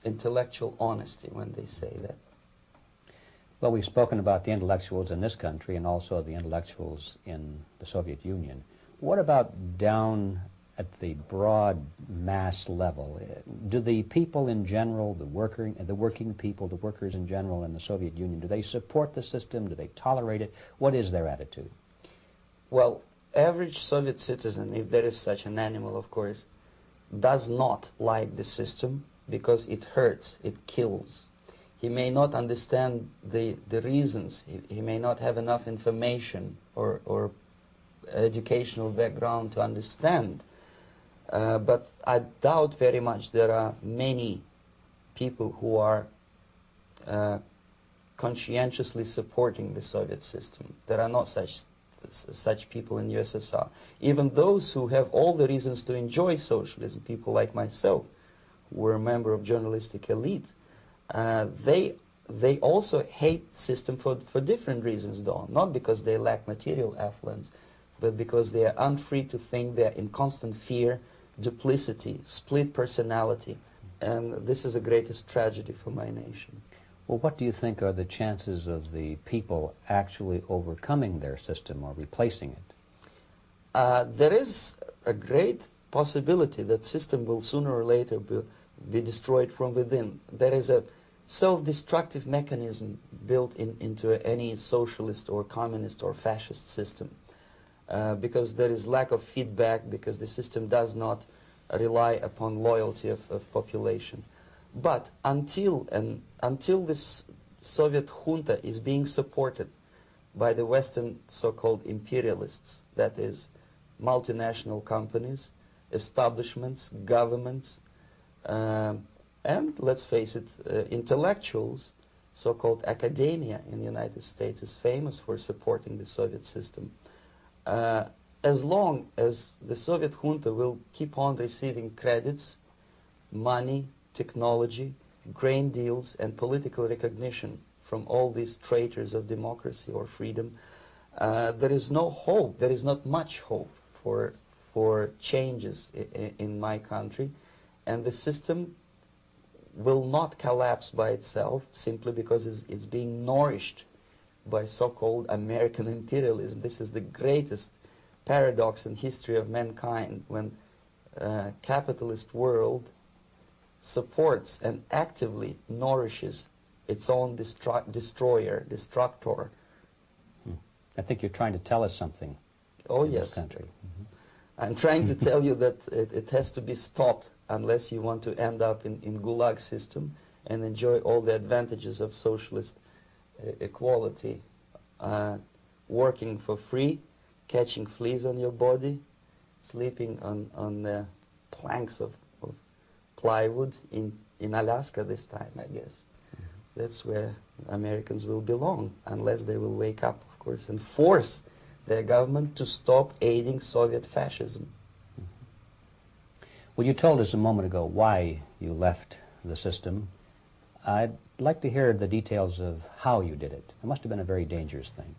intellectual honesty when they say that. Well, we've spoken about the intellectuals in this country and also the intellectuals in the Soviet Union. What about down at the broad mass level? Do the people in general, the working people, the workers in general in the Soviet Union, do they support the system? Do they tolerate it? What is their attitude? Well, average Soviet citizen, if there is such an animal, of course, does not like the system because it hurts, it kills. He may not understand the reasons. He may not have enough information or educational background to understand. But I doubt very much there are many people who are conscientiously supporting the Soviet system. There are not such people in USSR. Even those who have all the reasons to enjoy socialism, people like myself, who were a member of journalistic elite, they also hate the system for different reasons, though. Not because they lack material affluence, but because they are unfree to think, they are in constant fear, duplicity, split personality. And this is the greatest tragedy for my nation. Well, what do you think are the chances of the people actually overcoming their system or replacing it? There is a great possibility that system will sooner or later be destroyed from within. There is a self-destructive mechanism built into any socialist or communist or fascist system. Because there is lack of feedback, because the system does not rely upon loyalty of population. But until this Soviet junta is being supported by the Western so-called imperialists, that is, multinational companies, establishments, governments, and let's face it, intellectuals, so-called academia in the United States is famous for supporting the Soviet system. As long as the Soviet junta will keep on receiving credits, money, technology, grain deals, and political recognition from all these traitors of democracy or freedom, there is no hope, there is not much hope for changes in my country, and the system will not collapse by itself simply because it's being nourished by so-called American imperialism. This is the greatest paradox in history of mankind, when capitalist world supports and actively nourishes its own destructor. I think you're trying to tell us something. Oh, in yes. This country. Mm-hmm. I'm trying to tell you that it has to be stopped unless you want to end up in Gulag system and enjoy all the advantages of socialist equality, working for free, catching fleas on your body, sleeping on the planks of plywood in Alaska this time, I guess. Mm-hmm. That's where Americans will belong, unless they will wake up, of course, and force their government to stop aiding Soviet fascism. Mm-hmm. Well, you told us a moment ago why you left the system. I'd like to hear the details of how you did it. It must have been a very dangerous thing.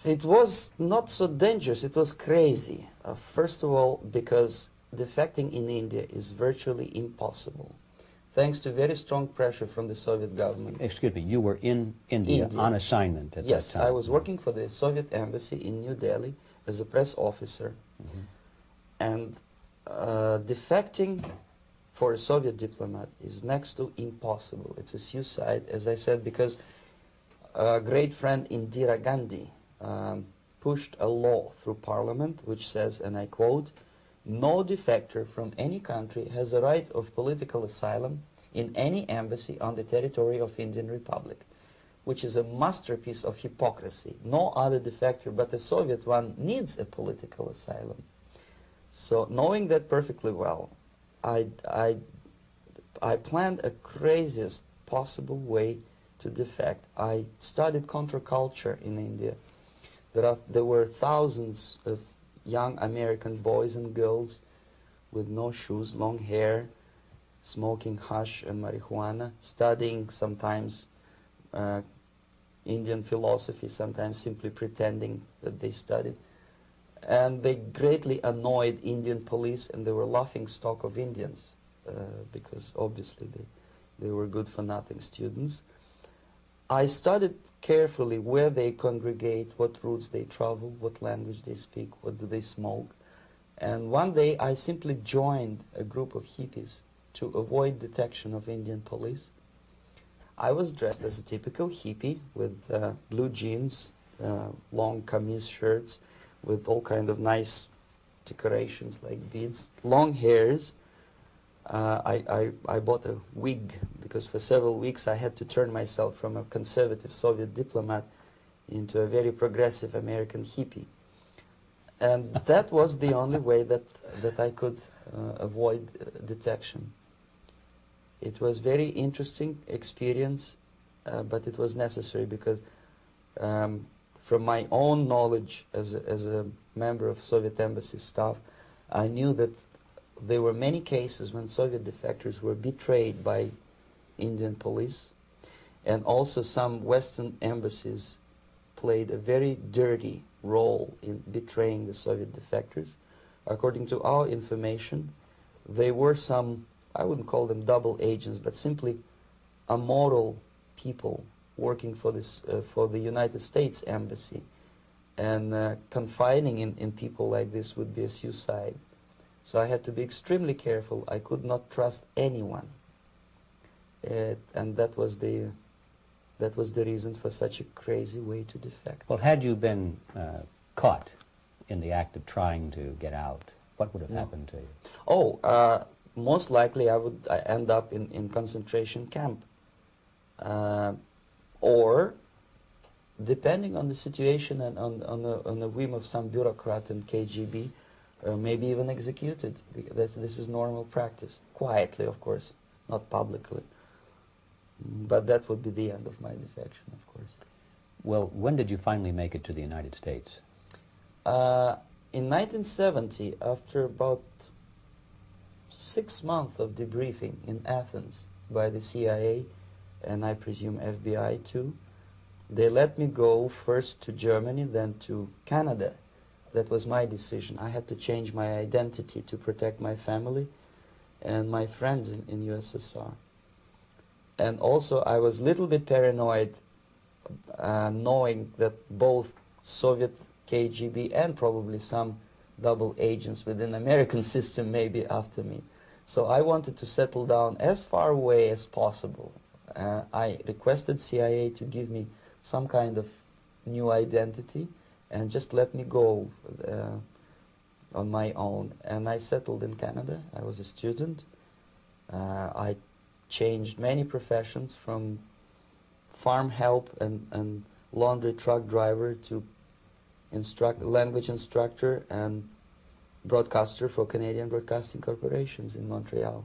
It was not so dangerous, it was crazy. First of all, because defecting in India is virtually impossible, thanks to very strong pressure from the Soviet government. Excuse me, you were in India on assignment at that time? Yes, I was working for the Soviet embassy in New Delhi as a press officer. Mm-hmm. And defecting for a Soviet diplomat is next to impossible. It's a suicide, as I said, because a great friend Indira Gandhi pushed a law through parliament which says, and I quote, "No defector from any country has a right of political asylum in any embassy on the territory of Indian Republic," which is a masterpiece of hypocrisy. No other defector but the Soviet one needs a political asylum. So knowing that perfectly well, I planned a craziest possible way to defect. I studied counterculture in India. There were thousands of young American boys and girls with no shoes, long hair, smoking hash and marijuana, studying sometimes Indian philosophy, sometimes simply pretending that they studied. And they greatly annoyed Indian police, and they were laughing stock of Indians. because obviously they were good-for-nothing students. I studied carefully where they congregate, what routes they travel, what language they speak, what do they smoke. And one day I simply joined a group of hippies to avoid detection of Indian police. I was dressed as a typical hippie with blue jeans, long camise shirts with all kind of nice decorations like beads, long hairs. I bought a wig because for several weeks I had to turn myself from a conservative Soviet diplomat into a very progressive American hippie. And that was the only way that I could avoid detection. It was very interesting experience, but it was necessary because from my own knowledge as a member of Soviet embassy staff, I knew that there were many cases when Soviet defectors were betrayed by Indian police, and also some Western embassies played a very dirty role in betraying the Soviet defectors. According to our information, they were some, I wouldn't call them double agents, but simply amoral people working for this for the United States embassy, and confiding in people like this would be a suicide. So I had to be extremely careful. I could not trust anyone, and that was the reason for such a crazy way to defect. Well, had you been caught in the act of trying to get out, what would have happened to you? Oh, most likely I would end up in concentration camp, or depending on the situation and on the whim of some bureaucrat in KGB, maybe even executed. This is normal practice, quietly, of course, not publicly. But that would be the end of my defection, of course. Well, when did you finally make it to the United States? In 1970, after about 6 months of debriefing in Athens by the CIA, and I presume FBI too, they let me go first to Germany, then to Canada. That was my decision. I had to change my identity to protect my family and my friends in USSR. And also I was a little bit paranoid, knowing that both Soviet KGB and probably some double agents within the American system may be after me. So I wanted to settle down as far away as possible. I requested CIA to give me some kind of new identity and just let me go on my own. And I settled in Canada. I was a student. I changed many professions, from farm help and laundry truck driver to language instructor and broadcaster for Canadian Broadcasting Corporations in Montreal.